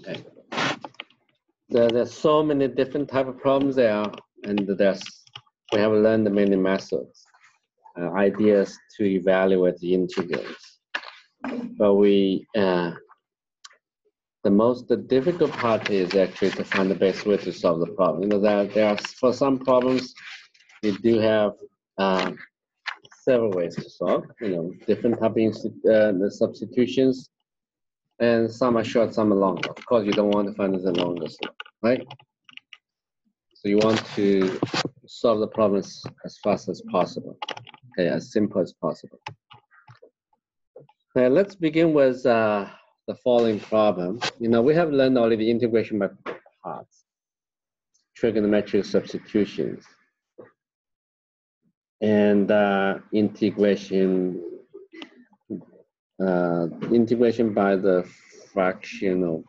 Okay. There's so many different type of problems there, and we have learned many methods, ideas to evaluate the integrals. But the most difficult part is actually to find the best way to solve the problem. You know that there are, for some problems, you do have several ways to solve. You know, different type of substitutions, and some are short, some are long. Of course, you don't want to find the longest one, right? So you want to solve the problems as fast as possible, okay, as simple as possible. Okay, let's begin with the following problem. You know, we have learned already integration by parts, trigonometric substitutions, and integration by the fractional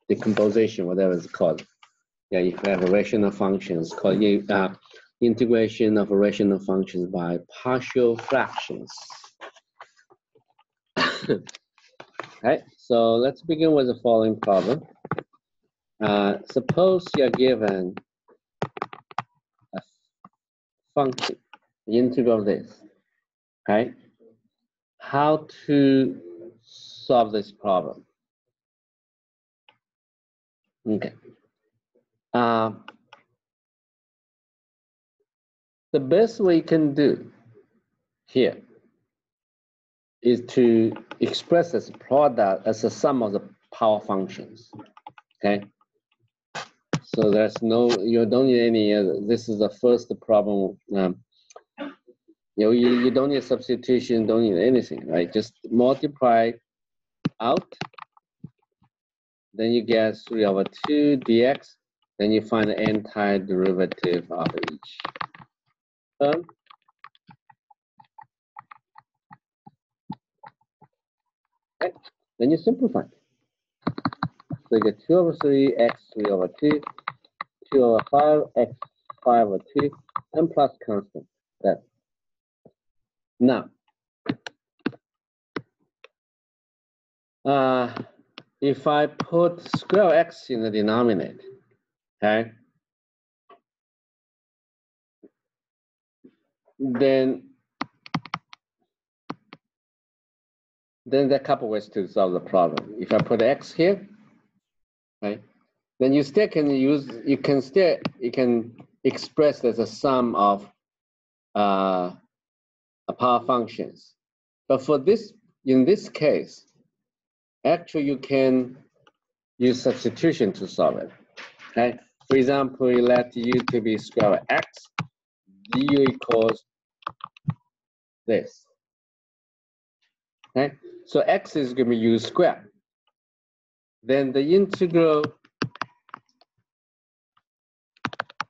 decomposition, whatever it's called. Yeah, if you have a rational functions, called integration of rational functions by partial fractions. Okay, so let's begin with the following problem. Suppose you're given a function, the integral of this, okay? How to solve this problem? Okay. The best we can do here is to express this product as a sum of the power functions, okay? So there's no, you don't need any other, this is the first problem. You know, you don't need substitution, don't need anything, right? Just multiply out, then you get 3/2 dx, then you find the antiderivative of each term. Okay, then you simplify. So you get 2/3 x 3/2, 2/5 x 5/2, and plus constant. That. Now, if I put square x in the denominator, okay, then there are a couple ways to solve the problem. If I put x here, right, then you still can use, you can express as a sum of power functions. But for this, in this case, actually you can use substitution to solve it. Okay. For example, you let u to be square root x, du equals this. Okay. So x is going to be u squared. Then the integral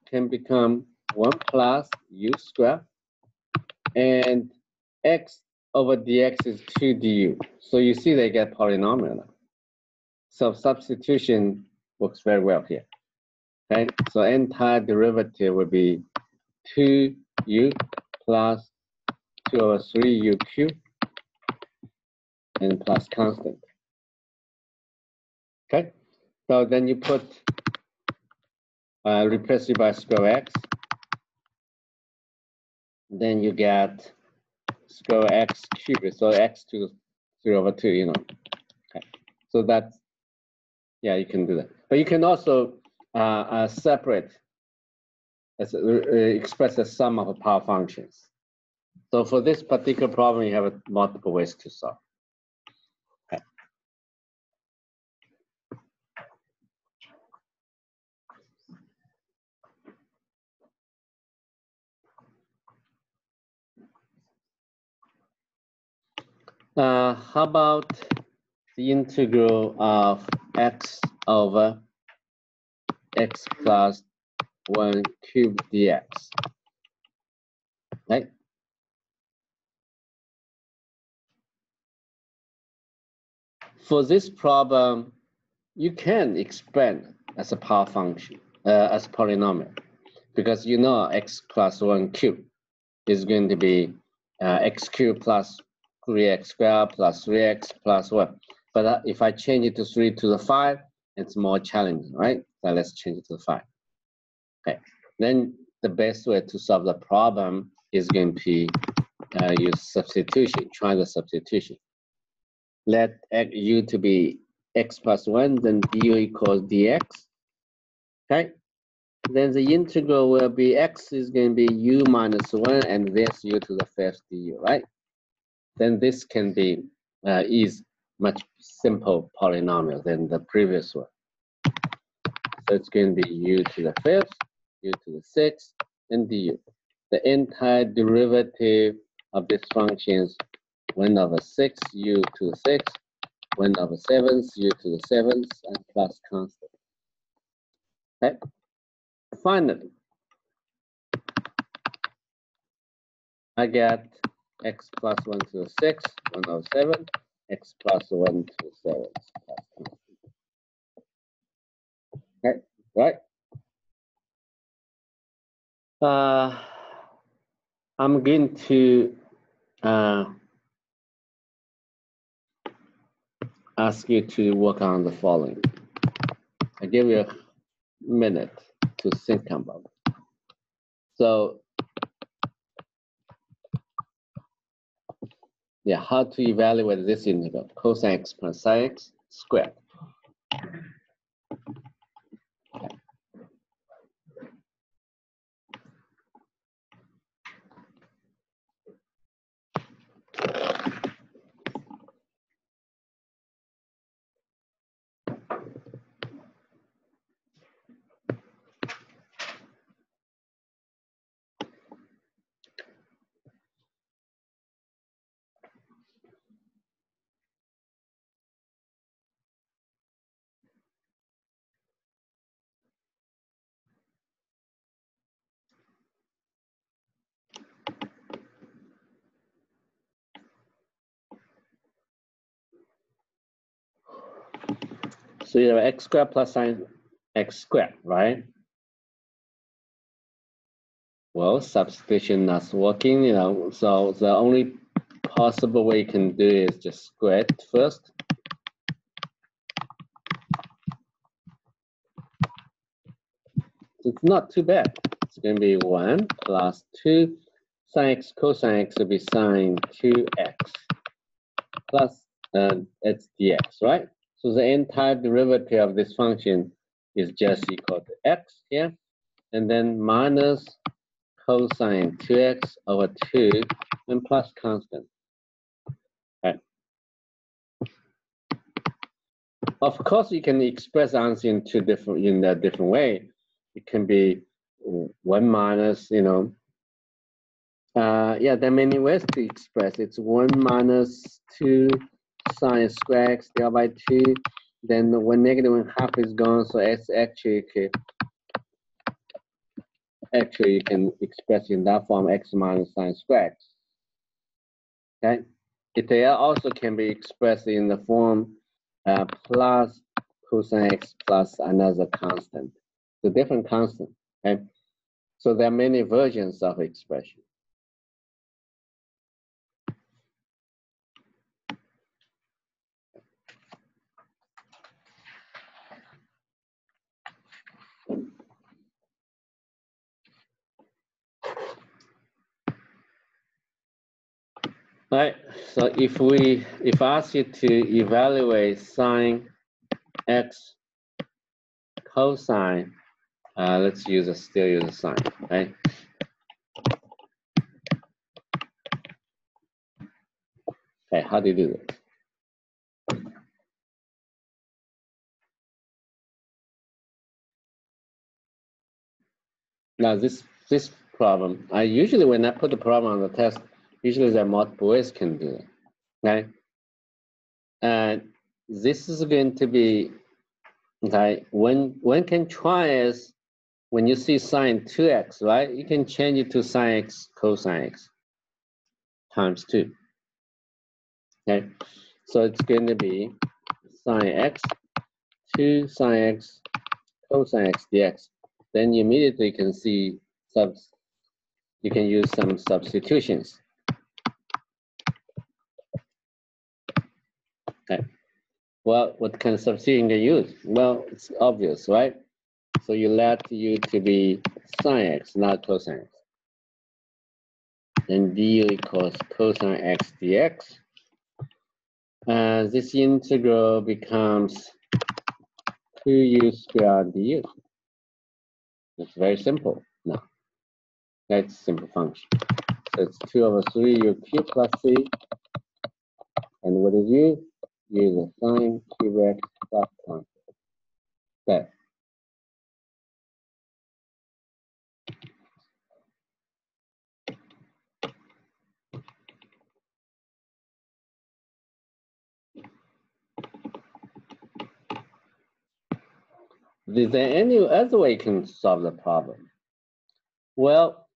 can become 1 plus u squared, and x over dx is 2 du. So you see they get polynomial now. So substitution works very well here. Okay, so antiderivative would be 2u plus 2/3 u cubed and plus constant. Okay, so then you put replace it by square x, then you get square x cubed, so x to 3/2, you know. Okay, so that's, yeah, you can do that. But you can also separate, express the sum of power functions. So for this particular problem, you have multiple ways to solve. Okay. How about the integral of x over x plus 1 cubed dx? Right? For this problem, you can expand as a power function, as a polynomial, because you know x plus 1 cubed is going to be x cubed plus 3x squared plus 3x plus 1. But if I change it to 3 to the 5, it's more challenging, right? So let's change it to the 5. Okay, then the best way to solve the problem is going to be use substitution, try the substitution. Let u to be x plus 1, then du equals dx. Okay, then the integral will be x is going to be u minus 1, and this u to the first du, right? Then this can be is much simple polynomial than the previous one. So it's going to be u to the fifth, u to the sixth, and du. The entire derivative of this function is 1 over 6 u to the sixth, 1 over 7 u to the seventh, and plus constant. Okay. Finally, I get x plus 1 to the 6th, 1 over 7, x plus 1 to the 7th, plus constant. Okay, right? I'm going to ask you to work on the following. I give you a minute to think about it. So, yeah, how to evaluate this integral? Cosine x plus sine x squared. So you have x squared plus sine x squared, right? Well, substitution not working, you know, so the only possible way you can do is just square it first. It's not too bad. It's going to be 1 plus 2 sine x cosine x will be sine 2x plus it's dx, right? So the entire derivative of this function is just equal to x here, and then minus cosine 2x over 2 and plus constant. Okay. Of course, you can express answer in a different way. It can be 1 minus, you know. Yeah, there are many ways to express. It's 1 minus 2 sine square x divided by 2. Then when negative 1/2 is gone, so it's actually you can express in that form x minus sine square x. Okay. It also can be expressed in the form plus cosine x plus another constant. The different constant. Okay. So there are many versions of expression. All right, so if I ask you to evaluate sine x cosine, let's still use a sine, right? Okay, how do you do this? Now this problem, I usually when I put the problem on the test, usually there are multiple ways can do it, okay? And this is going to be, okay, when one can try is when you see sine 2x, right? You can change it to sine x cosine x times 2. Okay, so it's going to be sine x 2 sine x cosine x dx. Then you immediately can see you can use some substitutions. Okay, Well, what kind of substitution you use? Well, it's obvious, right? So you let u to be sine x, not cosine x. Then du equals cosine x dx. And this integral becomes 2u squared du. It's very simple now. That's a simple function. So it's 2 over 3 u cubed plus c. And what is u? U is a sine cube x plus constant. That. Is there any other way you can solve the problem? Well,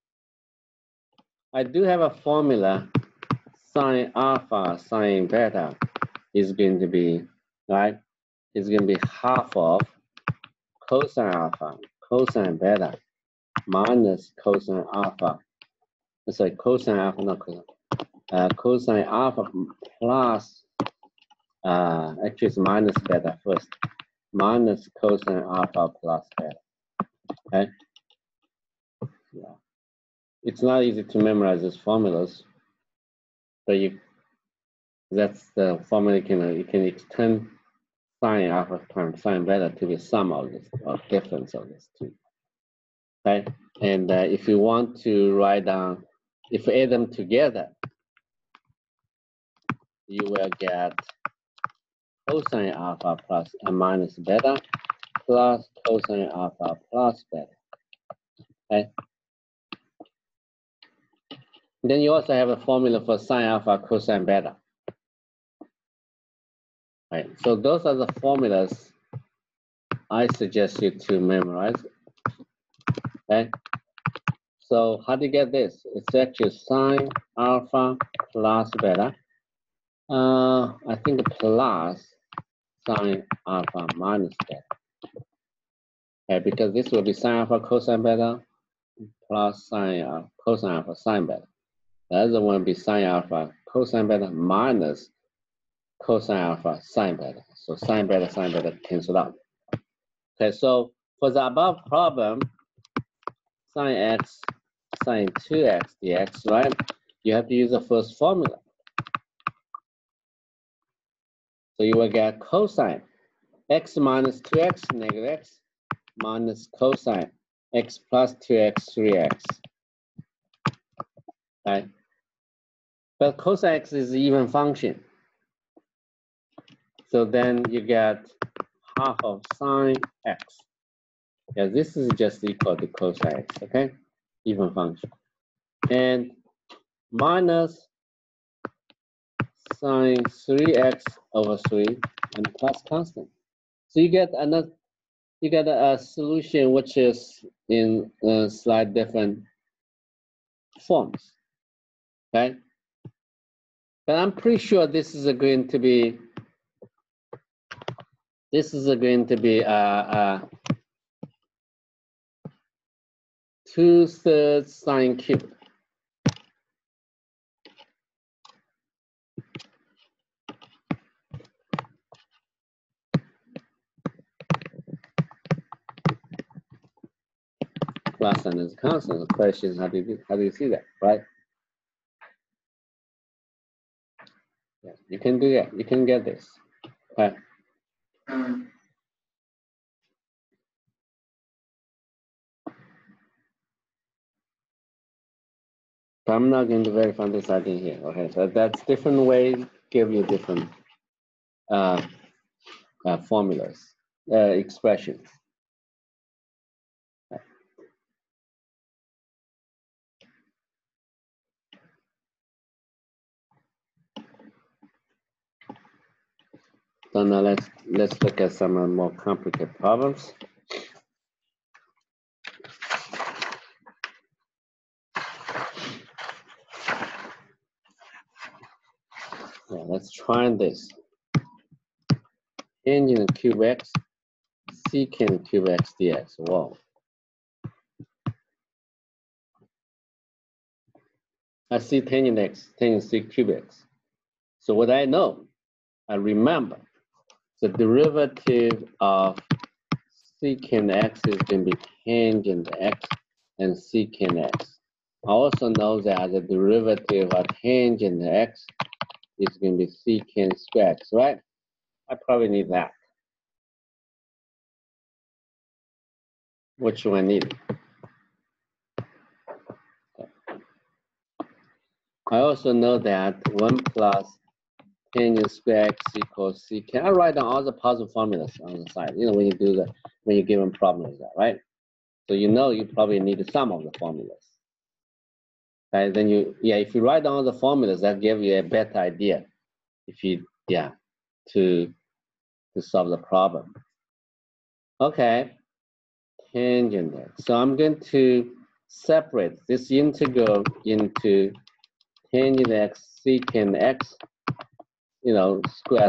I do have a formula. Sine alpha, sine beta is going to be, right? It's going to be half of cosine alpha, cosine beta, minus cosine alpha. Sorry, cosine alpha, not cosine. Cosine alpha plus, actually it's minus beta first. Minus cosine alpha plus beta. Okay? Yeah. It's not easy to memorize these formulas, but that's the formula you can extend sine alpha times sine beta to be sum of this, or difference of these two. Okay? And if you want to write down, if you add them together, you will get cosine alpha plus minus beta plus cosine alpha plus beta. Okay? Then you also have a formula for sine alpha cosine beta. Right. So those are the formulas I suggest you to memorize. Okay. So how do you get this? It's actually sine alpha plus beta. I think plus sine alpha minus beta. Okay, because this will be sine alpha cosine beta plus sine cosine alpha sine beta. The other one will be sine alpha cosine beta minus cosine alpha sine beta. So sine beta cancel out. Okay, so for the above problem, sine x sine 2x dx, right? You have to use the first formula. So you will get cosine x minus 2x negative x minus cosine x plus 2x 3x. Right? But cosine x is an even function. So then you get half of sine x. Yeah, this is just equal to cosine x, okay? Even function. And minus sine 3x over 3 and plus constant. So you get a solution which is in slight different forms, okay? But I'm pretty sure this is going to be 2/3 sine cubed. Plus and is constant. The question is how do you see that, right? Yeah, you can do that. You can get this. Okay. But I'm not going to verify this idea here. Okay, so that's different ways give you different formulas, expressions. So now let's look at some more complicated problems. Yeah, let's try this. Tangent cube x, secant cube x dx. Wow. I see tangent x, tangent c cube x. So what I know, I remember, the derivative of secant x is going to be tangent x and secant x. I also know that the derivative of tangent x is going to be secant square x, right? I probably need that. Which one I need? I also know that 1 plus tangent square x equals secant. I write down all the possible formulas on the side. You know, when you do that, when you're given problem like that, right? So you know you probably need the sum of the formulas. Okay, then if you write down the formulas, that gives you a better idea if you, to solve the problem. Okay, tangent x. So I'm going to separate this integral into tangent x, secant x,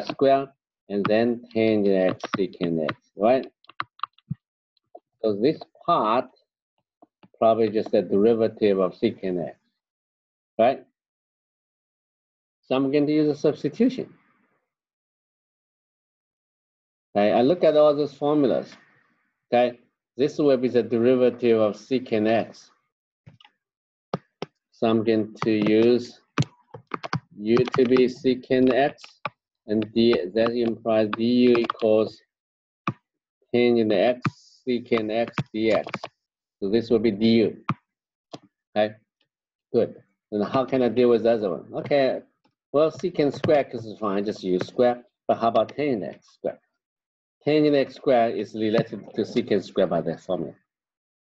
square, and then tangent x, secant x, right? So this part probably just the derivative of secant x, right? So I'm going to use a substitution. Okay, I look at all those formulas. Okay, this will be the derivative of secant x. So I'm going to use u to be secant x, and that implies du equals tangent x, secant x dx. So this will be du. Okay, good. And how can I deal with the other one? Okay, well, secant square x is fine, just use square. But how about tangent x square? Tangent x square is related to secant square by that formula.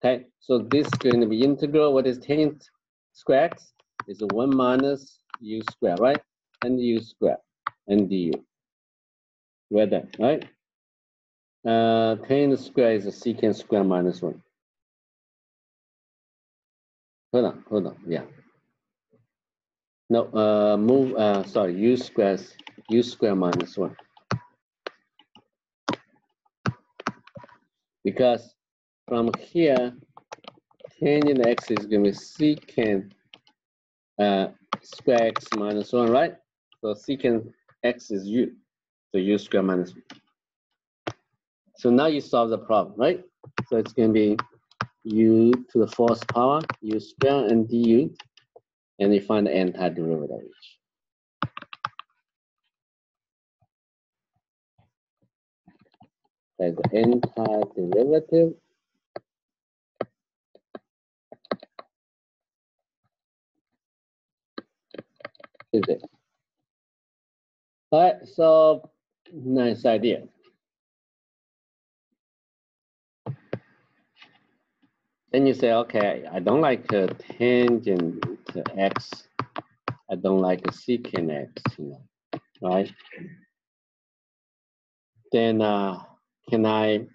Okay, so this is going to be integral. What is tangent square x? Is 1 minus u square, right? And u square and du. We're done, right? Tangent square is a secant square minus 1. Hold on, yeah. No, sorry, u square minus 1. Because from here, tangent x is going to be secant square x minus 1, right? So secant x is u, so u square minus 1. So now you solve the problem, right? So it's going to be u to the 4th power, u square and du, and you find the antiderivative of each. Okay, the antiderivative is this. All right, so nice idea. Then you say, okay, I don't like a tangent to x. I don't like a secant x, right? Then can I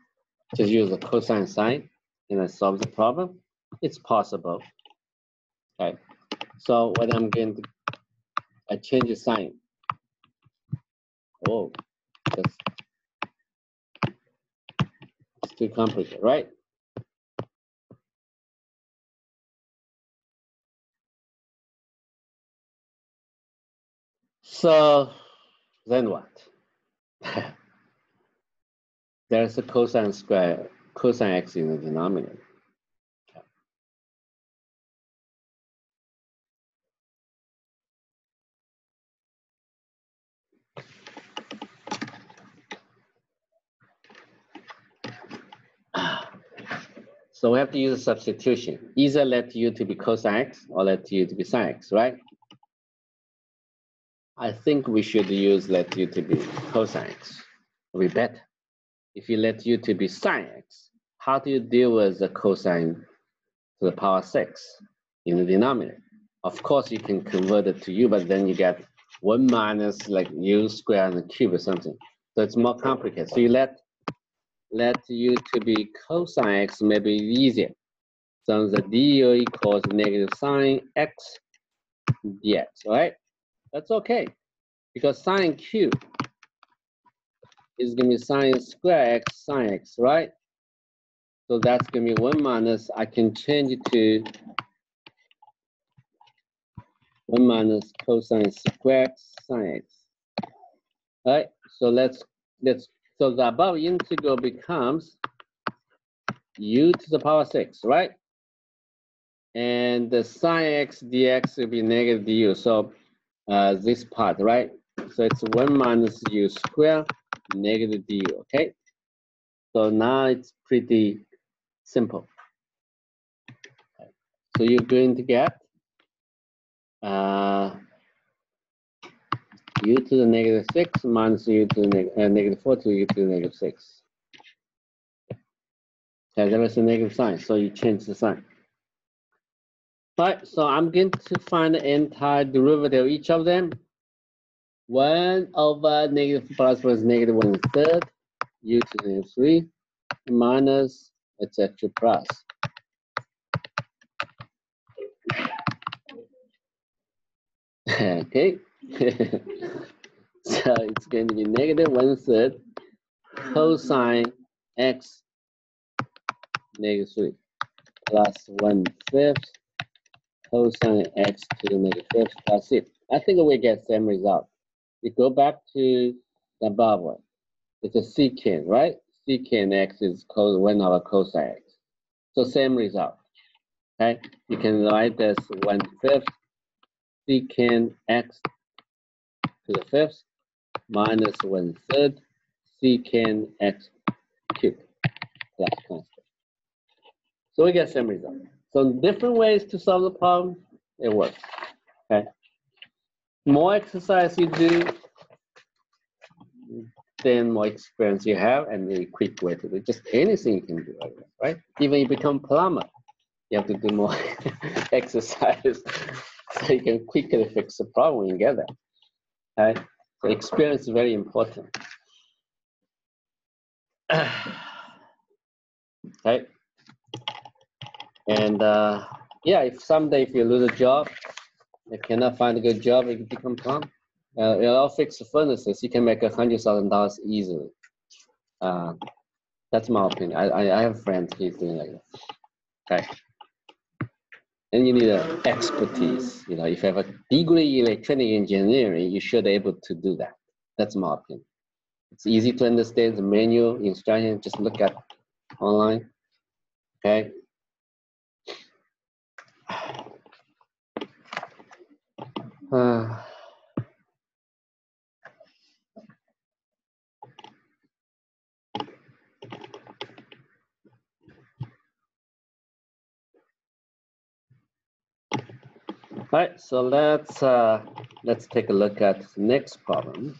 just use a cosine sign and I solve the problem? It's possible. Okay. So what I'm going to, I change the sign. Oh, it's too complicated, right? So then what? There's a cosine x in the denominator. Okay. So we have to use a substitution. Either let u to be cosine x or let u to be sine x, right? I think we should use let u to be cosine x. It'll be better. If you let u to be sine x, how do you deal with the cosine to the power 6 in the denominator? Of course, you can convert it to u, but then you get 1 minus like u squared and a cube or something. So it's more complicated. So you let u to be cosine x, maybe easier. So the du equals negative sine x dx, right? That's okay, because sine cube is going to be sine square x sine x, right? So that's going to be 1 minus, I can change it to 1 minus cosine square x sine x. All right, so let's So the above integral becomes u to the power 6, right? And the sine x dx will be negative du. So this part, right? So it's 1 minus u squared negative du, okay? So now it's pretty simple. So you're going to get u to the negative 6 minus u to the negative 4 to u to the negative 6. Okay, there is a negative sign, so you change the sign. All right, so I'm going to find the entire derivative of each of them. 1 over negative plus negative 1/3 u to the negative 3 minus etc. plus. Okay. So it's going to be negative 1/3 cosine x negative 3 plus 1/5 cosine x to the negative 5 plus it. I think we get same result. We go back to the above one. It's a secant, right? Secant x is 1 over cosine x. So same result. Okay, you can write this 1/5 secant x to the 5th minus 1/3 secant x cubed plus constant. So we get same result. So different ways to solve the problem, it works. Okay. More exercise you do, then more experience you have, and a quick way to do just anything you can do, right? Even you become plumber, you have to do more exercise so you can quickly fix the problem when you get there. Okay? So experience is very important. Okay. And yeah, if someday if you lose a job, you cannot find a good job, you become plumber. You all fix the furnaces, you can make $100,000 easily. That's my opinion. I have friends he's doing like that. Okay. And you need expertise. You know, if you have a degree in electronic engineering, you should be able to do that. That's my opinion. It's easy to understand the manual instruction. Just look at online. Okay. All right, so let's take a look at the next problem.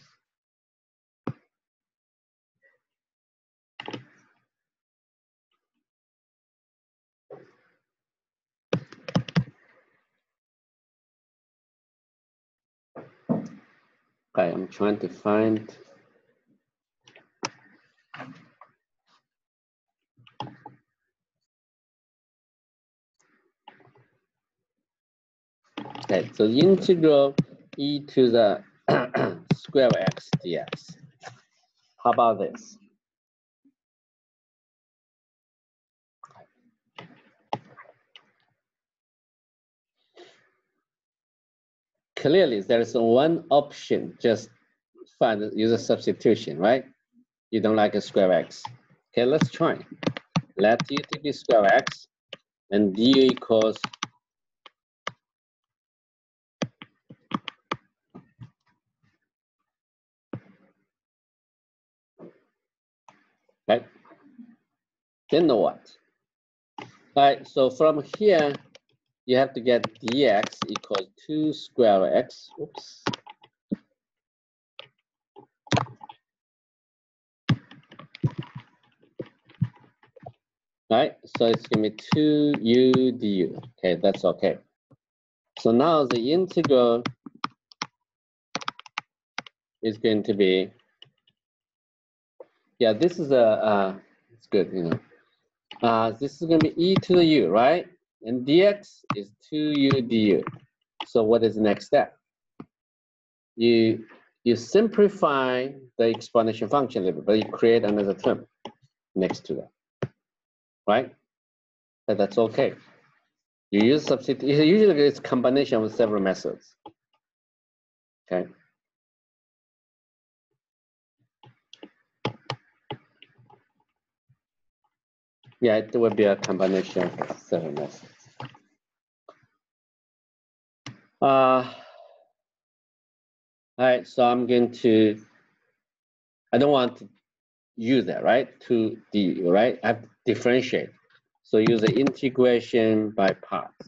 Okay, I'm trying to find. Okay, so the integral e to the square of x dx. How about this? Clearly, there is one option, just find use a substitution, right? You don't like a square x. Okay, let's try. Let u to be square x and du equals right? Then what? All right, so from here, you have to get dx equals 2 square x. Oops. Right, so it's going to be 2u du. Okay, that's okay. So now the integral is going to be, yeah, this is it's good, you know. This is going to be e to the u, right? And dx is 2u du. So what is the next step? You simplify the exponential function a little bit, but you create another term next to that, right? But that's okay. You use substitution. Usually it's a combination of several methods. Okay. Yeah, it will be a combination of several methods. All right, so I'm going to, I don't want to use that, right? To du, right? I have to differentiate. So use the integration by parts.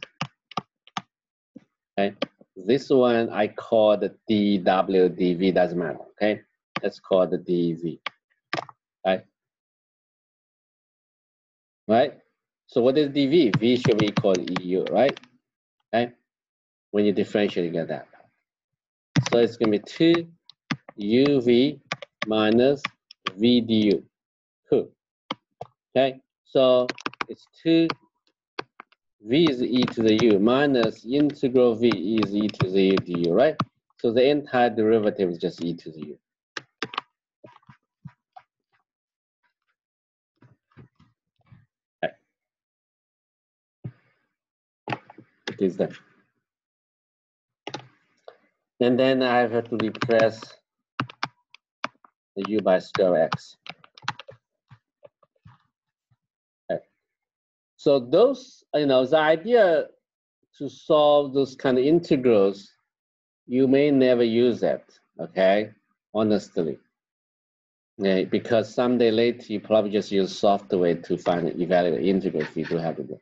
Okay, this one I call the dw, dv, doesn't matter, okay? Let's call the dv, right? Right? So what is dv? V should be equal to eu, right? Okay, when you differentiate, you get that. So it's going to be 2 uv minus v du. Cool. Okay, so it's 2 v is e to the u minus integral v is e to the u du, right? So the entire derivative is just e to the u. Okay. It is that. And then I have to replace the u by square x. Okay. So those, the idea to solve those kind of integrals, you may never use that, okay? Honestly. Yeah, because someday later you probably just use software to find evaluate integral if you do have to do.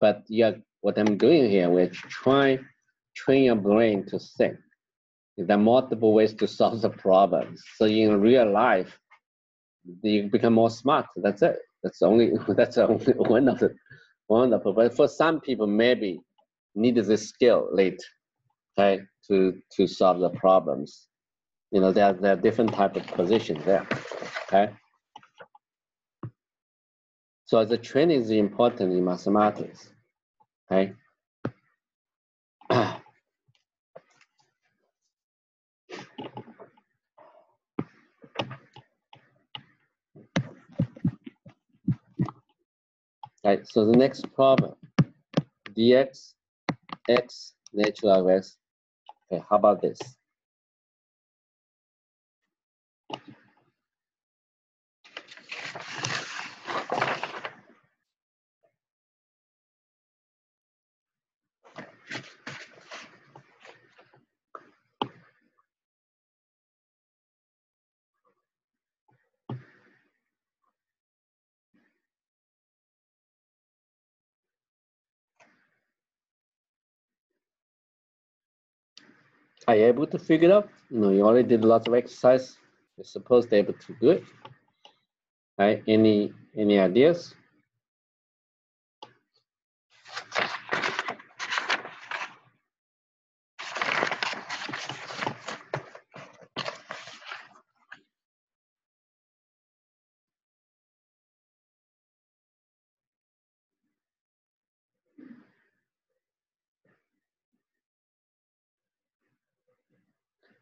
But yeah, what I'm doing here, we're trying to train your brain to think. There are multiple ways to solve the problems. So in real life, you become more smart. That's it. That's only one of the wonderful. But for some people, maybe need this skill later, okay, to solve the problems. There are different type of positions there, okay. So the training is important in mathematics, okay. Right, so the next problem, dx, x, natural log x. Okay, how about this? Are you able to figure it out? You already did lots of exercise. You're supposed to be able to do it. Right? Any ideas?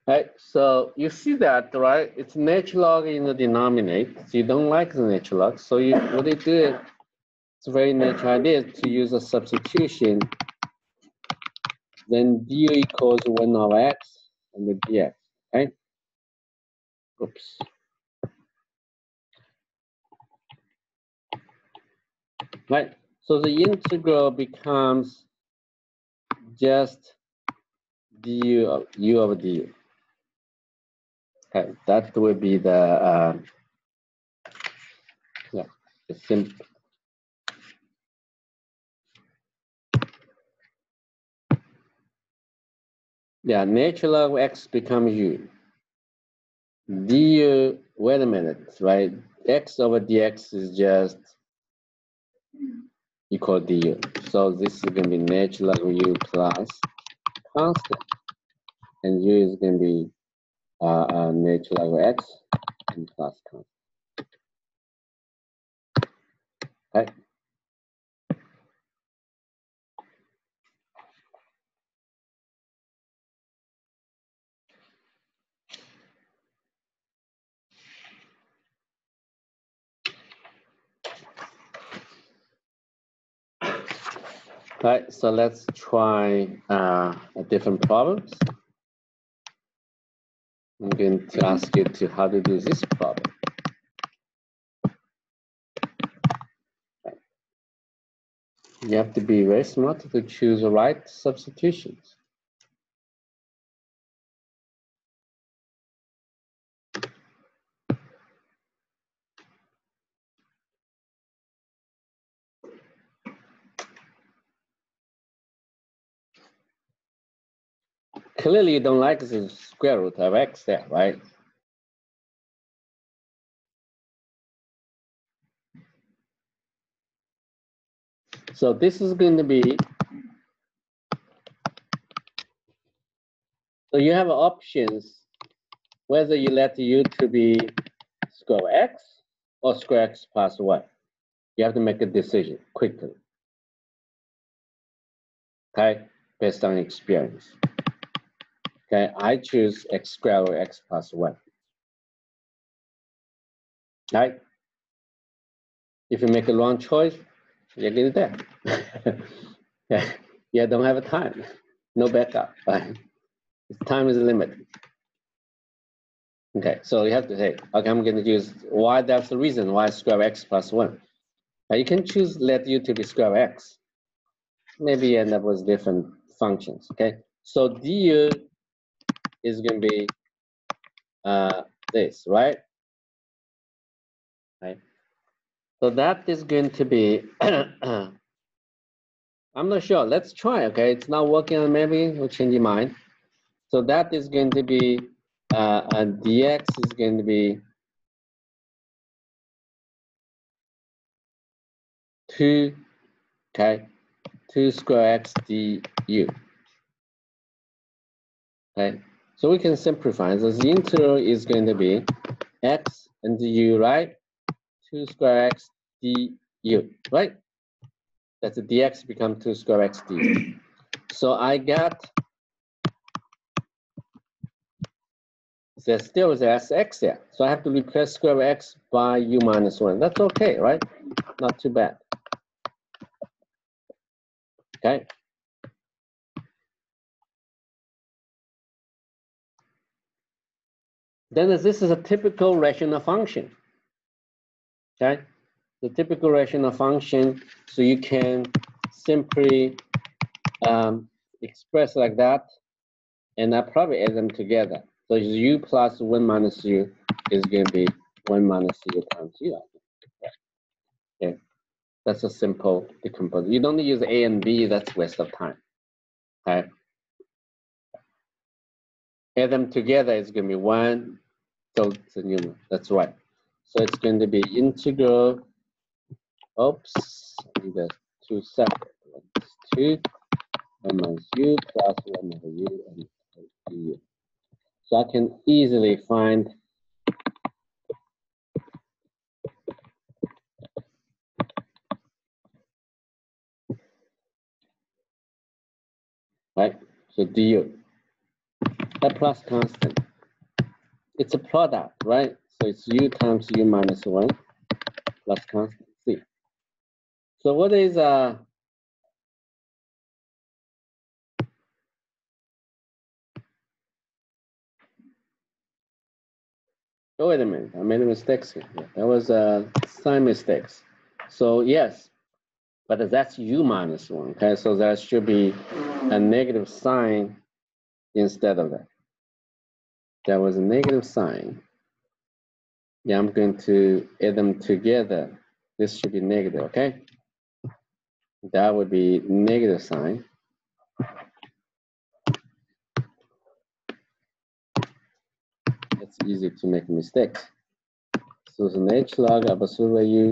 Right, so you see that, right? It's natural log in the denominator. So you don't like the natural log. So what they do, it's a very natural idea to use a substitution. Then du equals 1 over x and the dx, okay? Oops. Right, so the integral becomes just du of u over du. Okay, that will be the simple. Yeah, natural log x becomes u. Du, wait a minute, right? X over dx is just equal du. So this is going to be natural log u plus constant. And u is going to be natural log x and plus constant. Okay. Right, so let's try different problems. I'm going to ask you to how to do this problem. You have to be very smart to choose the right substitutions. Clearly, you don't like the square root of x there, right? So this is going to be, so you have options whether you let u to be square x or square x plus 1. You have to make a decision quickly, okay, based on experience. Okay, I choose x squared or x plus 1. Right? If you make a wrong choice, you're going to die. You don't have a time. No backup. Right? Time is limited. Okay, so you have to say, okay, I'm going to use y. That's the reason why square x plus 1. Now you can choose let u to be square x. Maybe you end up with different functions. Okay, so du is going to be this, right? Right. So that is going to be, I'm not sure. Let's try, okay? It's not working on maybe we'll change your mind. So that is going to be, dx is going to be 2, okay? 2 square x du, okay? So we can simplify. So the integral is going to be x and u, right? 2 square x du, right? That's the dx become 2 square x du. So I got, there's still there's x there. So I have to replace square x by u minus 1. That's okay, right? Not too bad. Okay. Then this is a typical rational function. Okay. The typical rational function, so you can simply express like that, and I probably add them together. So u plus 1 minus u is going to be 1 minus u times u. Okay. That's a simple decompose. You don't use a and b, that's waste of time. Okay. Add them together, it's going to be 1. So it's a new, that's right. So it's going to be integral, oops, I need the 2 separate ones. 2 minus u plus 1 over u and du. So I can easily find right. So du, that plus constant. It's a product, right? So it's u times u minus 1 plus constant c. So what is oh, wait a minute, I made a mistake here. Yeah, that was sign mistakes. So yes, but that's u minus 1, okay? So that should be a negative sign instead of that. That was a negative sign. Yeah, I'm going to add them together. This should be negative, okay? That would be negative sign. It's easy to make mistakes. So it's an h log of absolute u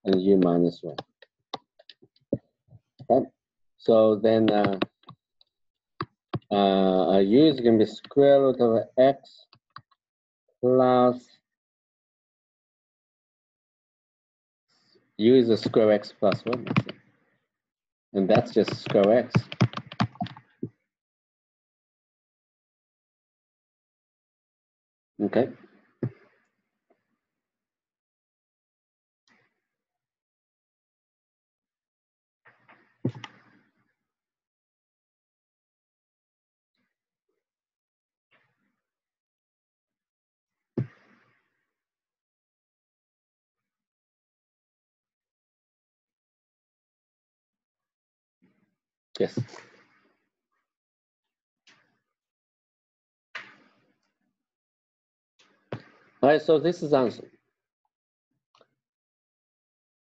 and u minus 1. Okay? So then u is going to be square root of x plus u is a square x plus 1. And that's just square x. Okay. Yes. All right, so this is answer.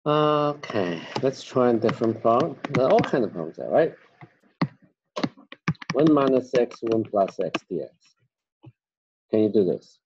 Okay, let's try a different problem. There are all kinds of problems there, right? 1 minus x, 1 plus x dx. Can you do this?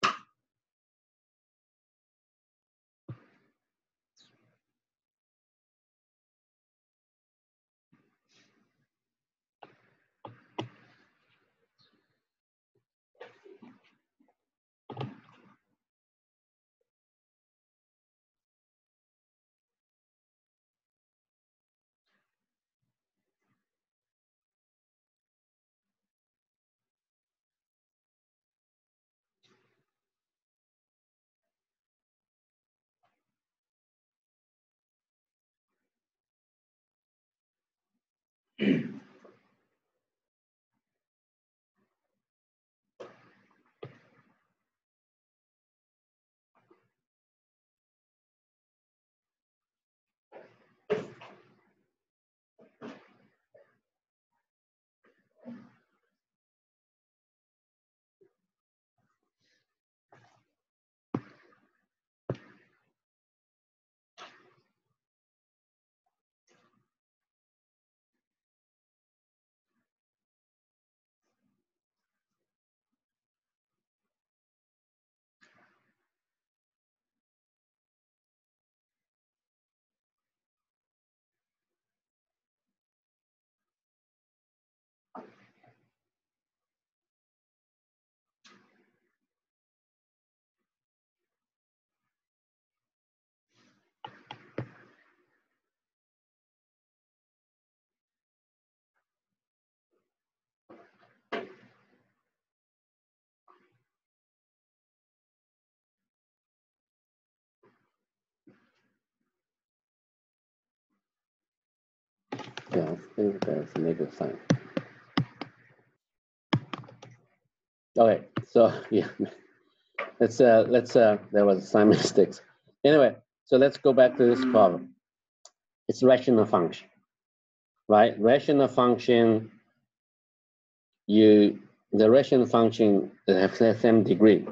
Yeah, I think that's a negative sign. Okay, so yeah, there was some mistakes. Anyway, so let's go back to this problem. It's rational function, right? Rational function, the rational function has the same degree.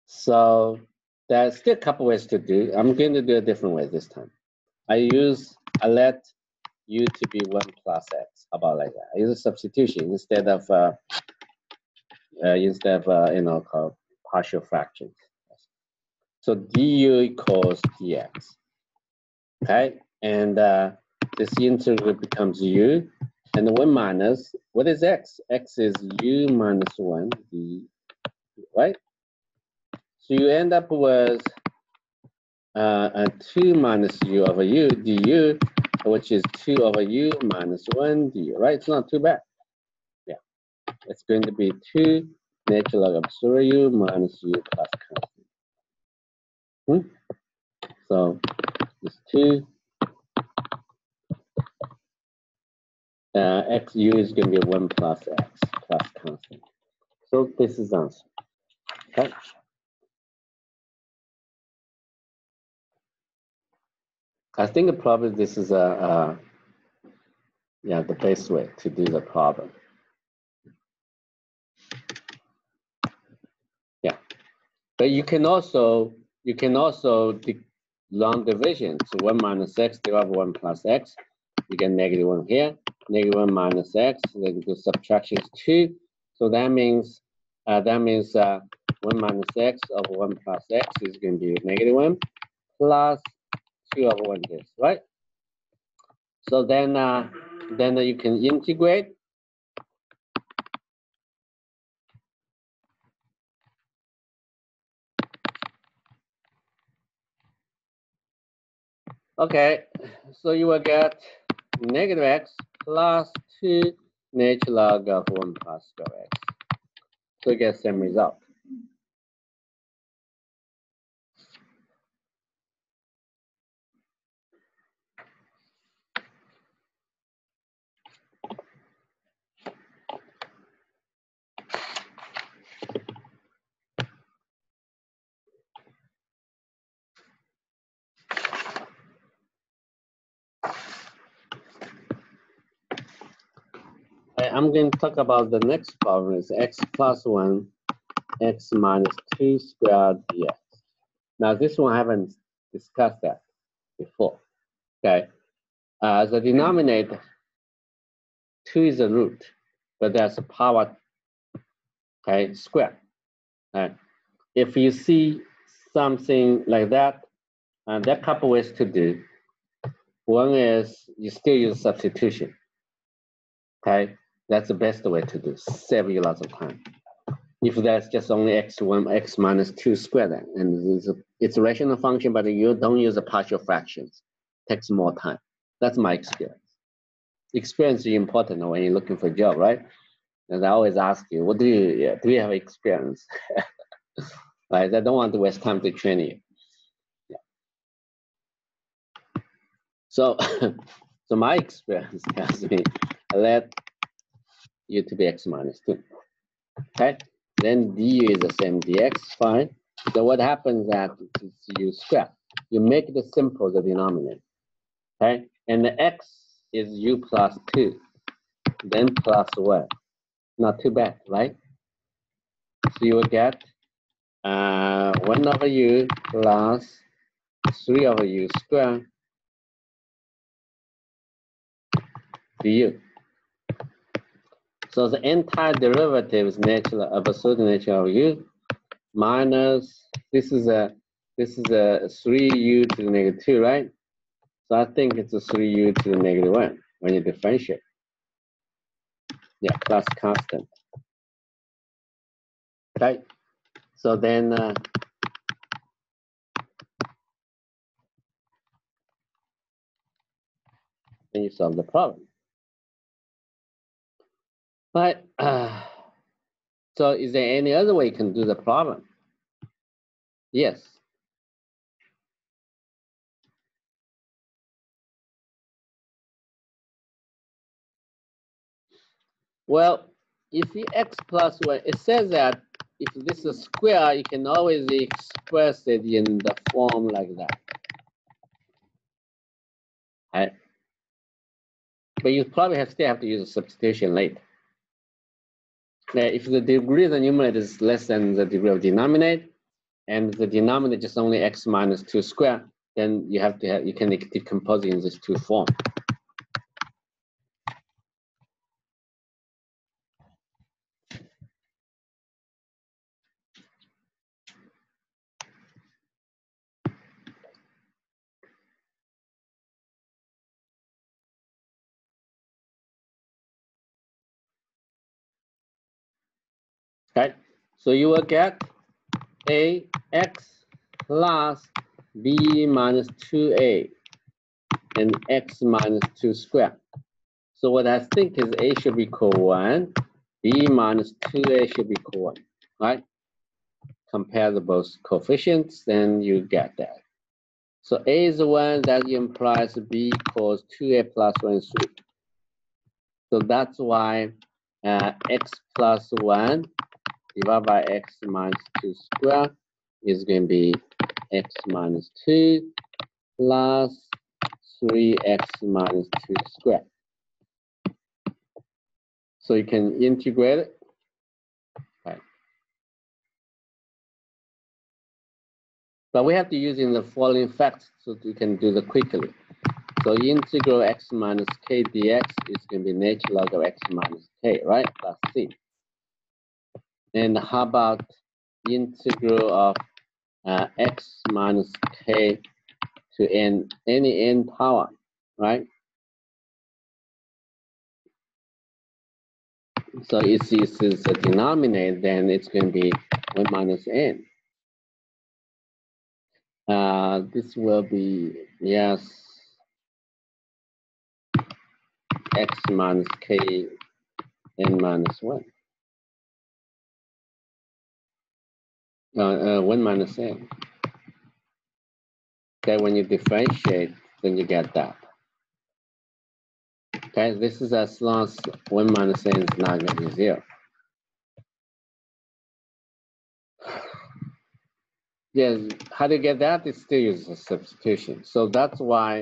So there's still a couple ways to do. I'm going to do a different way this time. I let u to be 1 plus x. How about like that? I use a substitution instead of called partial fractions. So du equals dx. Okay, and this integral becomes u, and 1 minus, what is x? X is u minus 1 d, right? So you end up with a 2 minus u over u du, which is 2 over u minus 1 du, right? It's not too bad. Yeah, it's going to be 2 natural log of 0u minus u plus constant. So it's 2 xu is going to be 1 plus x plus constant. So this is answer. Okay. I think probably this is the best way to do the problem. Yeah, but you can also long division. So 1 minus x divided by 1 plus x. You get negative 1 here. Negative 1 minus x. Then the subtraction is 2. So that means 1 minus x over 1 plus x is going to be negative 1 plus 2 over 1 this, right? So then you can integrate. Okay, so you will get negative x plus 2 natural log of 1 plus square x. So you get same result. Okay, I'm going to talk about the next problem. Is x plus 1, x minus 2 squared dx. Now, this one I haven't discussed that before. Okay, the denominator, 2 is a root, but there's a power, okay, square. Right? If you see something like that, there are a couple ways to do. One is you still use substitution. Okay, that's the best way to do, save you lots of time. If there's just only x1, x minus 2 squared, and it's a rational function, but you don't use the partial fractions, it takes more time. That's my experience. Experience is important when you're looking for a job, right? And I always ask you, what do you have experience? Right? I don't want to waste time to train you. Yeah. So, so my experience tells me, let u to be x minus 2. Okay, then du is the same dx, fine. So what happens that you square, you make it simple, the denominator. Okay, and the x is u plus 2, then plus 1. Not too bad, right? So you will get 1 over u plus 3 over u squared du. So the entire derivative is natural of a certain nature of u minus, this is a 3u to the negative 2, right? So I think it's a 3u to the negative 1 when you differentiate. Yeah, plus constant. Okay, so then you solve the problem. But so is there any other way you can do the problem? Yes. Well, if you x plus 1, it says that if this is a square, you can always express it in the form like that. Right? But you probably still have to use a substitution later. Now, if the degree of the numerator is less than the degree of the denominator, and the denominator is only x minus 2 squared, then you can decompose it in these two forms. Okay, so you will get ax plus b minus 2a and x minus 2 squared. So what I think is a should be equal 1, b minus 2a should be equal 1, right? Compare the both coefficients, then you get that. So a is 1, that implies b equals 2a plus 1 is 3. So that's why x plus 1 divided by x minus 2 squared is going to be x minus 2 plus 3x minus 2 squared. So you can integrate it. Right. But we have to use in the following facts so you can do the quickly. So integral x minus k dx is going to be natural log of x minus k, right? Plus c. And how about integral of x minus k to any n power, right? So if this is a denominator, then it's going to be 1 minus n. This will be, yes, x minus k n minus 1. 1 minus n. Okay, when you differentiate, then you get that. Okay, this is as long as 1 minus n is not going to be 0. Yes, how to get that? It still uses a substitution. So that's why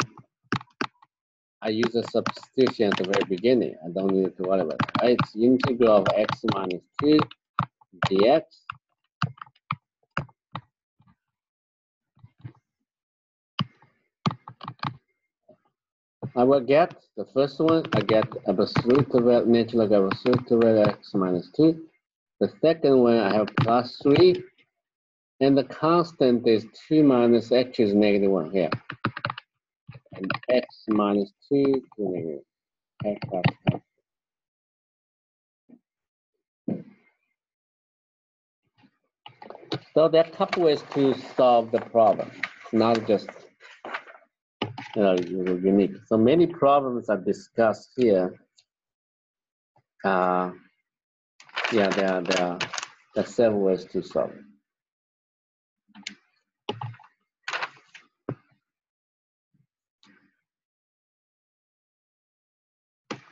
I use a substitution at the very beginning. I don't need to worry about that. Right? It's integral of x minus 2 dx. I will get the first one. I get absolute natural log absolute value x minus 2. The second one, I have plus 3. And the constant is 2 minus x is negative 1 here. And x minus 2 to negative x plus x. So there are a couple ways to solve the problem. It's not just unique. So many problems are discussed here. Yeah, there are several ways to solve it.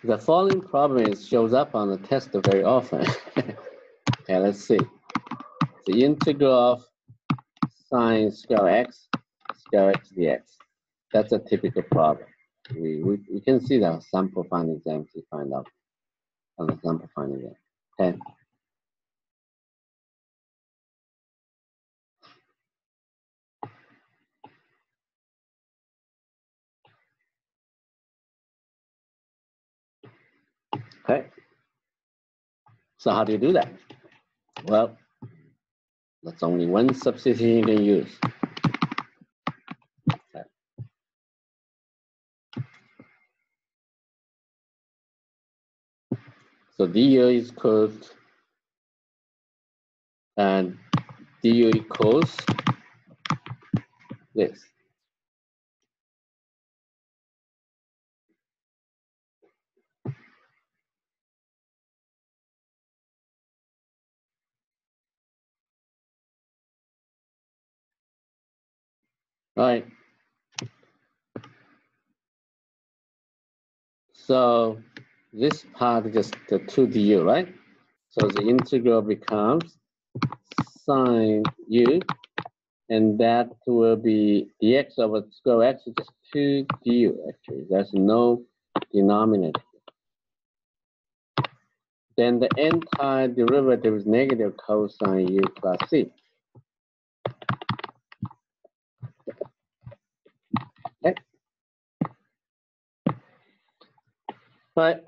The following problem shows up on the test very often. Okay, let's see. The integral of sine square x dx. That's a typical problem. We can see the sample finding exams to find out on the sample finding exam. Okay. Okay. So how do you do that? Well, that's only one substitution you can use. Okay. So du is equals and du equals this. All right. So this part is just the 2 du, right? So the integral becomes sine u, and that will be dx over square x is just 2 du actually. There's no denominator. Then the entire derivative is negative cosine u plus c. Okay. But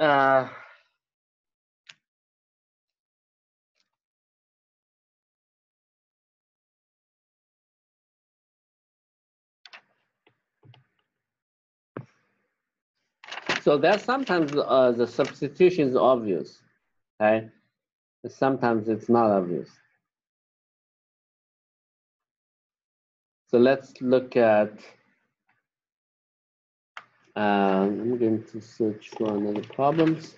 so that sometimes the substitution is obvious, okay? Sometimes it's not obvious. So let's look at, I'm going to search for another problems.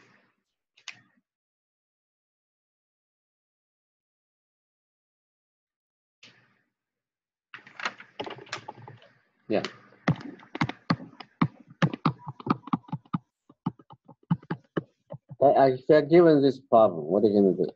Yeah. If you're given this problem, what are you going to do?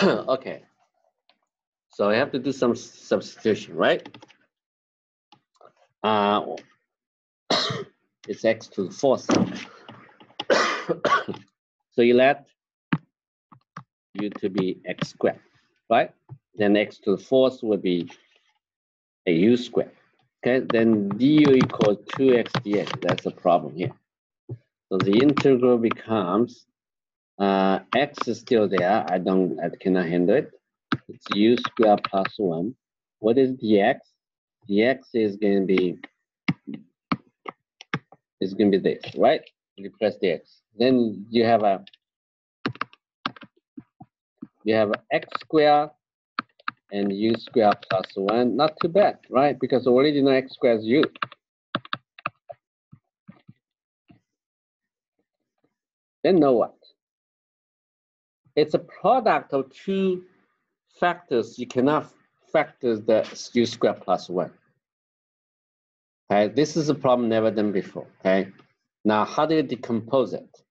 Okay, so I have to do some substitution, right? It's x to the fourth. So you let u to be x squared, right? Then x to the fourth would be a u squared. Okay, then du equals 2x dx. That's the problem here. So the integral becomes x is still there. I cannot handle it. It's u squared plus 1. What is dx? Dx is going to be this, right? You press dx. Then you have x squared and u squared plus 1. Not too bad, right? Because already know x squared is u. Then know what? It's a product of two factors. You cannot factor the u squared plus 1. Okay, this is a problem never done before. Okay, now how do you decompose it?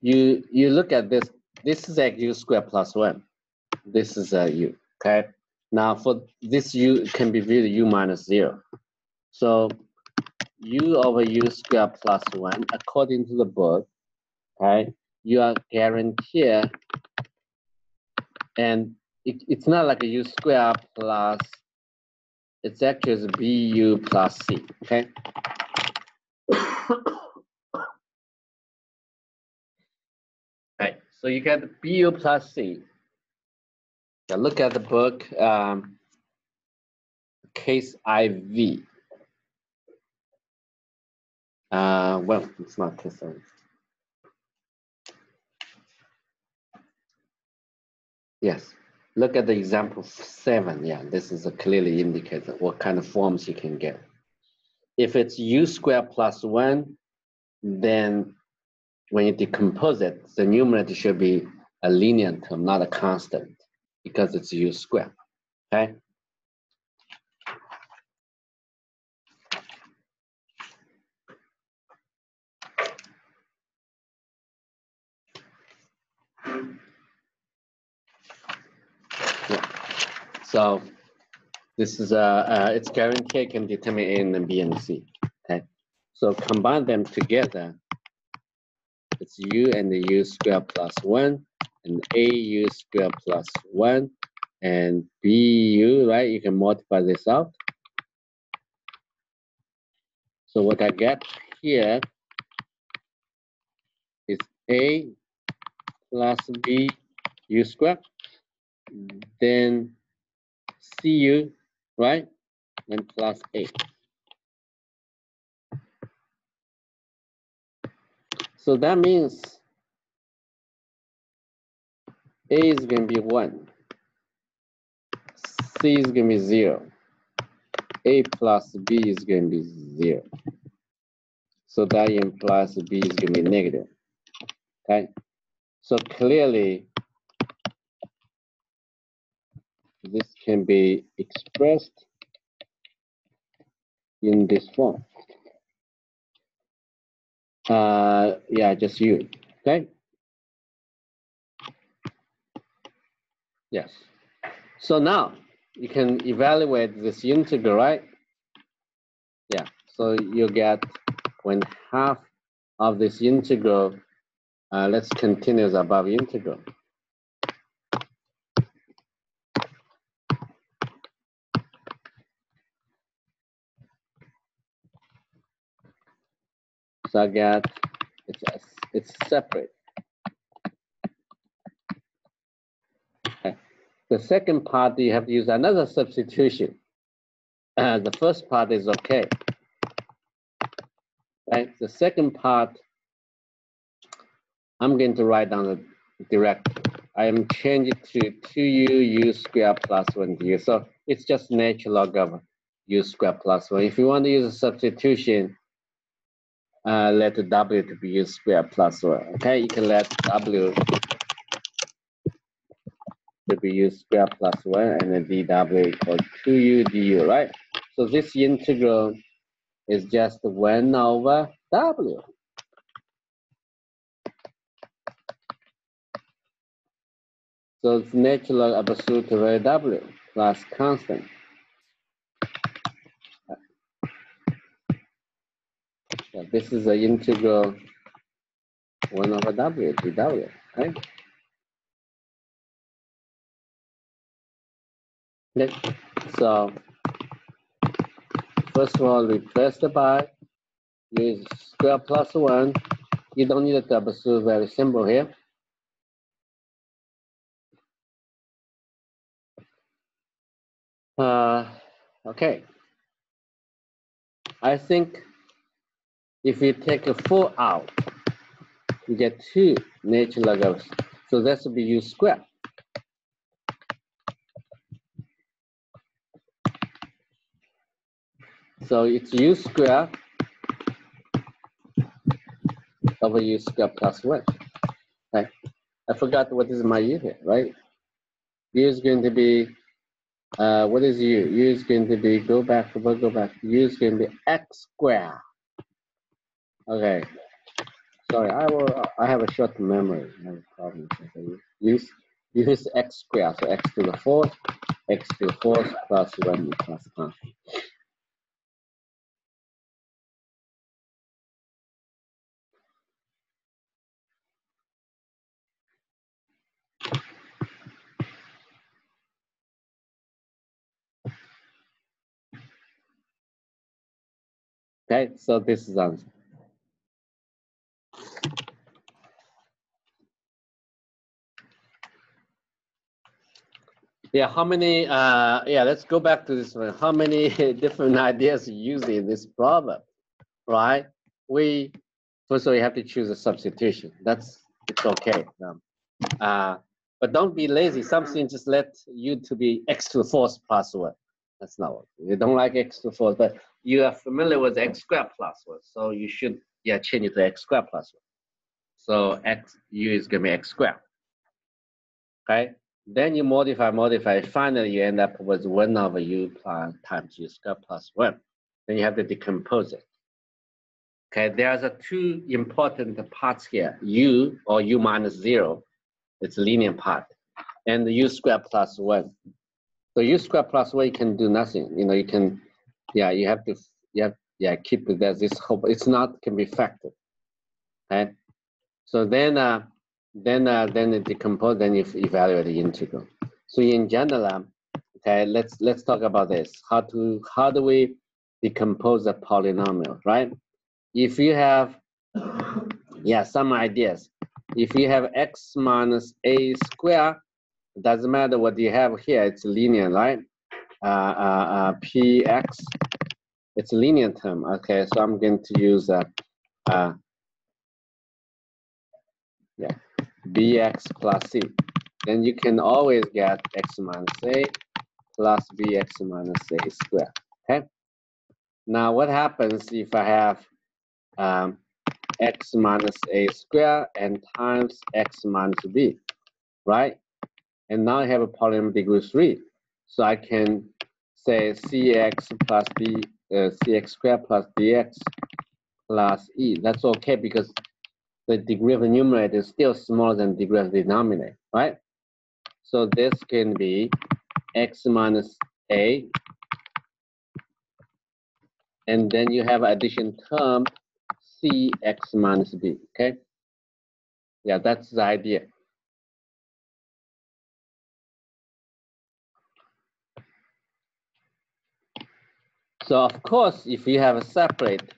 You look at this. This is a u squared plus 1. This is a u. Okay, now for this u can be viewed u minus 0. So u over u squared plus 1, according to the book, okay, you are guaranteed, and it's not like a u squared plus, it's actually bu plus c, okay? Right, so you get bu plus c. Now look at the book, case IV. Well, it's not case IV. Yes, look at the example 7. Yeah, this is a clearly indicator what kind of forms you can get. If it's u squared plus 1, then when you decompose it, the numerator should be a linear term, not a constant, because it's u squared, okay? Yeah. So this is it's guaranteed can determine A and B and C, okay? So combine them together, it's u and the u squared plus 1, and a u squared plus 1, and bu, right? You can multiply this out. So what I get here is a plus b u squared, then cu, right? And plus a. So that means a is going to be 1, c is going to be 0, a plus b is going to be 0. So that implies b is going to be negative, okay? So clearly, this can be expressed in this form. Yeah, just u, okay? Yes. So now you can evaluate this integral, right? Yeah, so you get when half of this integral, let's continue the above integral. So I get, it's separate. Okay. The second part, you have to use another substitution. The first part is okay. Right? The second part, I'm going to write down the direct. I am changing to 2u u squared plus 1 du. So it's just natural log of u squared plus 1. If you want to use a substitution, let the w to be u squared plus 1. Okay, you can let w to be u squared plus 1, and then dw equals 2u du, right? So this integral is just 1 over w. So it's natural log absolute value w plus constant. Yeah, this is the integral 1 over w dw, right? Okay. So first of all, replace the by, use square plus 1. You don't need the absolute value symbol here. Okay. I think if you take a 4 out, you get 2 natural log. So that should be u squared. So it's u squared over u squared plus 1. Okay. I forgot what is my u here, right? U is going to be, what is u? U is going to be, go back. U is going to be x squared. Okay. Sorry, I have a short memory. I have a problem. Use x squared, so x to the 4th, x to the 4th plus 1 plus constant. Okay, so this is answer. Yeah, how many, yeah, let's go back to this one. How many different ideas you use in this problem, right? First of all, you have to choose a substitution. It's okay. But don't be lazy. Something just let u to be x to the 4th plus 1. That's not what you don't like x to the 4th, but you are familiar with x squared plus 1. So you should, yeah, change it to x squared plus 1. So u is going to be x squared. Okay. Then you modify. Finally, you end up with 1 over u times u squared plus 1. Then you have to decompose it. Okay. There's 2 important parts here. U or u minus 0. It's a linear part. And the u squared plus 1. So u squared plus 1, you can do nothing. You know, you can, yeah, you have to, keep it as this whole, it's not, can be factored. Okay. So then it decompose, then you evaluate the integral. So in general, okay, let's talk about this. How do we decompose a polynomial, right? If you have, yeah, some ideas. If you have x minus a squared, it doesn't matter what you have here, it's linear, right? Px, it's a linear term. Okay, so I'm going to use bx plus c. Then you can always get x minus a plus bx minus a squared. Okay. Now what happens if I have x minus a squared and times x minus b, right? And now I have a polynomial degree 3. So I can say cx plus b, cx squared plus dx plus e. That's okay because the degree of the numerator is still smaller than the degree of the denominator, right? So this can be x minus a, and then you have addition term cx minus b, okay? Yeah, that's the idea. So of course, if you have a separate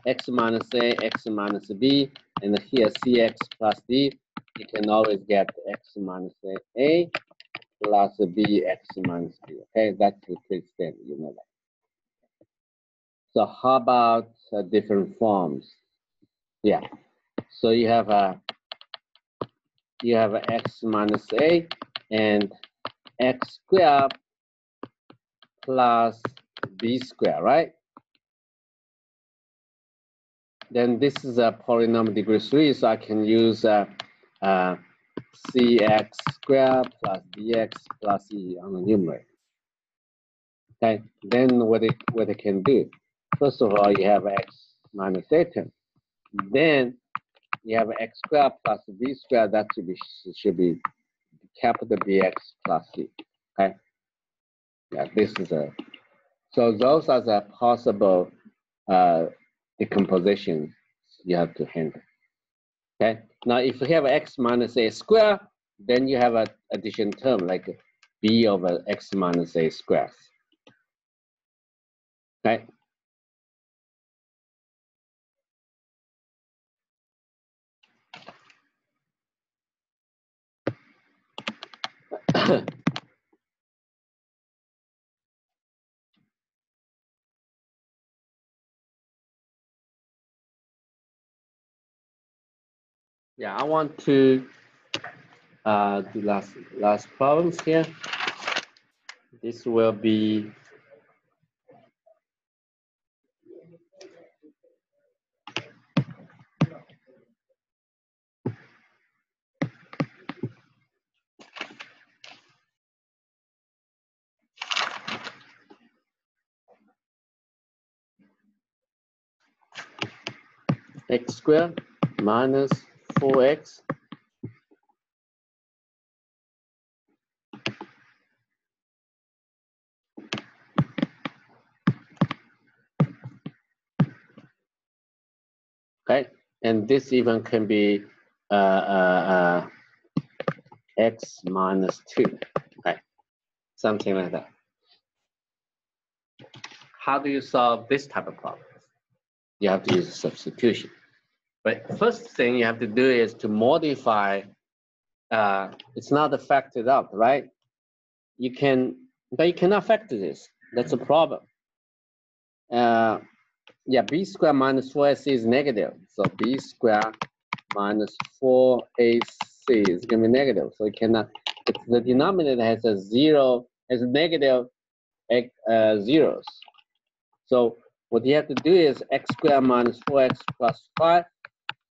x minus a, x minus b, and here cx plus d, you can always get x minus a plus bx minus b. Okay, that's the pretty standard, you know that. So how about different forms? Yeah. So you have x minus a and x squared plus b squared, right? Then this is a polynomial degree 3, so I can use cx squared plus dx plus e on the numerator. Okay, then what it can do? First of all, you have x minus a term. Then you have x squared plus b squared. That should be capital BX plus C. Okay. Yeah, this is a. So those are the possible decompositions you have to handle. Okay. Now, if you have x minus a square, then you have an addition term like b over x minus a squared. Okay. Yeah, I want to do last problems here. This will be x squared minus 4x okay, and this even can be x minus 2, right? Something like that. How do you solve this type of problem? You have to use substitution. But first thing you have to do is to modify. It's not factored out, right? You can, but you cannot factor this. That's a problem. Yeah, b squared minus 4ac is negative. So b squared minus 4ac is going to be negative. So it cannot, if the denominator has a zero, has negative zeros. So what you have to do is x squared minus 4x plus 5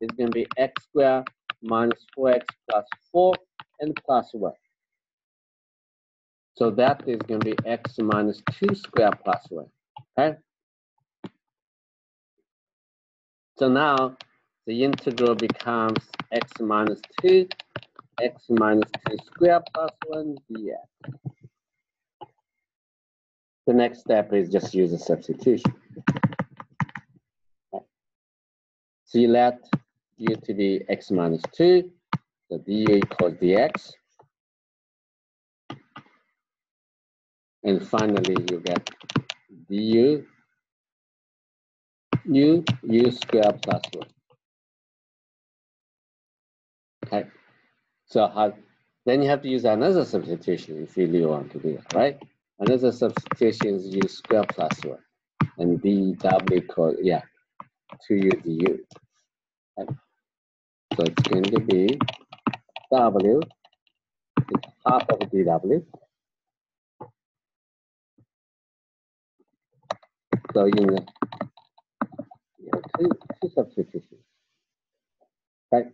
is going to be x squared minus 4x plus 4 and plus 1. So that is going to be x minus 2 squared plus 1. Okay? So now the integral becomes x minus 2, x minus 2 squared plus 1 dx. The next step is just use a substitution. Okay. So you let du to be x minus 2, so du equals dx. And finally, you get du u squared plus 1. Okay. So then you have to use another substitution if you really want to do it, right? Another substitution is u squared plus 1. And dw equals, yeah, 2u du. Okay. So it's going to be w is half of dw. So you have two substitutions. Okay.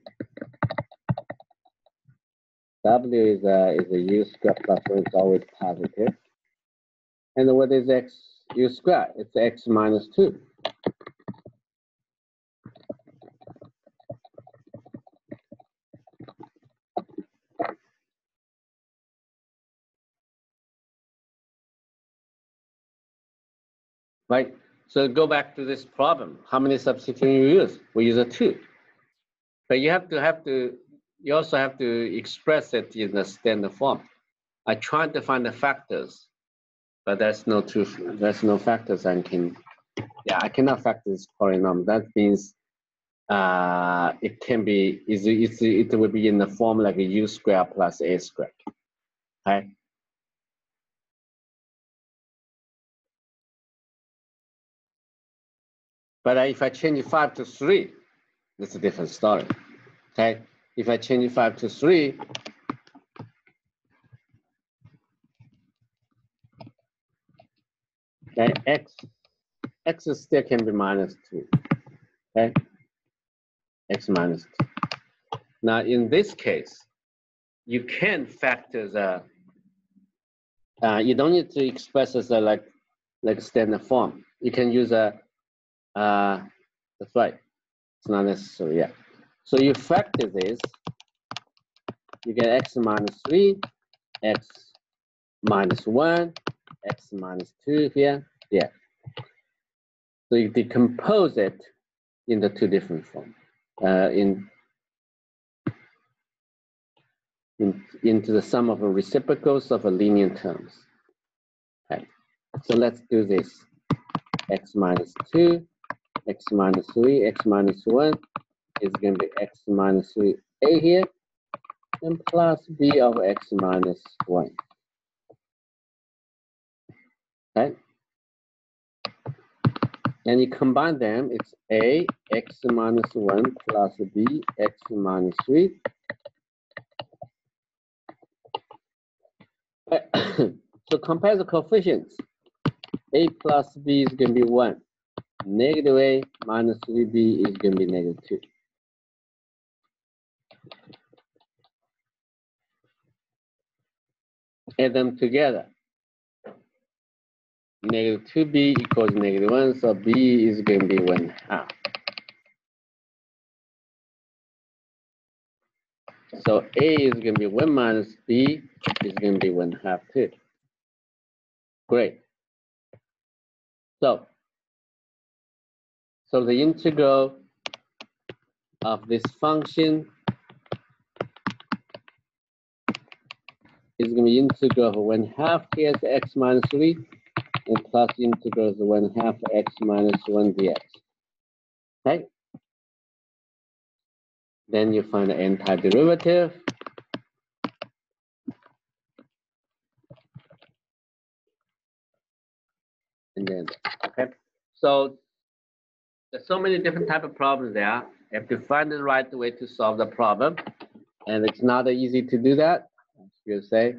W is a u squared plus 1, it's always positive. And what is x u squared? It's x minus 2. Right? So go back to this problem. How many substitutions you use? We use a 2. But you you also have to express it in the standard form. I tried to find the factors, but there's no factors I cannot factor this polynomial. That means it can be, it will be in the form like a u squared plus a squared, okay? But if I change 5 to 3, that's a different story, okay? If I change 5 to 3, okay, x still can be minus 2, okay? X minus 2. Now, in this case, you can factor the, you don't need to express as a like standard form. You can use a, that's right, it's not necessary, yeah. So you factor this, you get x minus 3, x minus 1, x minus 2 here. Yeah. So you decompose it in the two different forms, into the sum of the reciprocals of a linear terms. Okay. So let's do this. X minus 2, x minus 3, x minus 1 is going to be x minus 3a here, and plus b of x minus 1. Okay. And you combine them, it's a x minus 1 plus b x minus 3. So compare the coefficients. A plus b is going to be 1. Negative a minus 3b is going to be negative 2. Add them together. Negative 2b equals negative 1, so b is going to be 1/2. So a is going to be 1 minus b is going to be 1/2 too. Great. So the integral of this function is going to be integral of 1/2 here to x minus 3 and plus integral of 1/2 x minus 1 dx. Okay. Then you find the antiderivative. And then, okay. So there's so many different type of problems there. You have to find the right way to solve the problem. And it's not easy to do that, as you say.